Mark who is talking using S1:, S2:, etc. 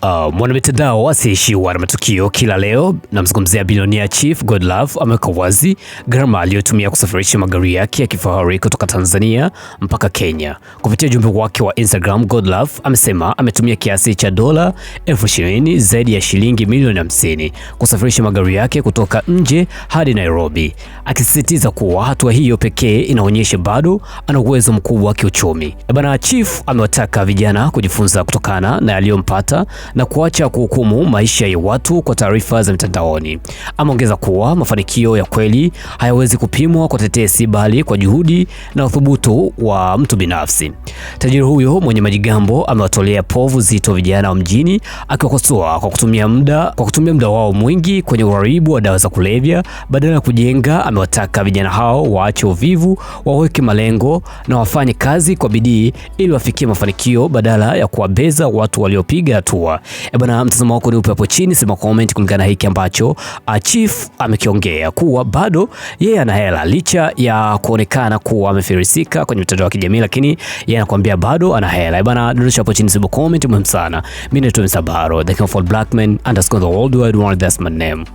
S1: Mwanamitandao asiyeishiwa na matukio kila leo, namzungumzia bilionea Chief Godlove ameweka wazi gharama aliyotumia kusafirisha magari yake ya kifahari kutoka Tanzania mpaka Kenya. Kupitia ujumbe wake wa Instagram, Godlove amesema ametumia kiasi cha dola 20,000 zaidi ya shilingi milioni 50 kusafirisha magari yake kutoka nje hadi Nairobi, akisisitiza kuwa hatua hiyo pekee inaonyesha bado ana uwezo mkubwa wa kiuchumi. Bwana Chief amewataka vijana kujifunza kutokana na yaliyompata na kuacha kuhukumu maisha ya watu kwa taarifa za mitandaoni. Ameongeza kuwa mafanikio ya kweli hayawezi kupimwa kwa tetesi, bali kwa juhudi na uthubutu wa mtu binafsi. Tajiri huyo mwenye majigambo amewatolea povu zito vijana wa mjini, akiwakosoa kwa kutumia muda wao mwingi kwenye uharibu wa dawa za kulevya badala ya kujenga. Amewataka vijana hao waache uvivu, waweke malengo na wafanye kazi kwa bidii ili wafikie mafanikio badala ya kuwabeza watu waliopiga hatua. Bwana, mtazamo wako ni upi hapo chini? Sema comment kulingana na hiki ambacho Chief amekiongea, kuwa bado yeye ana hela licha ya kuonekana kuwa amefirisika kwenye mitandao ya kijamii, lakini yeye anakuambia bado ana hela. Bwana, dondosha hapo chini, sema comment, muhimu sana. Mimi ni Mr. Baro, the king of all black men _ the worldwide world, that's my name.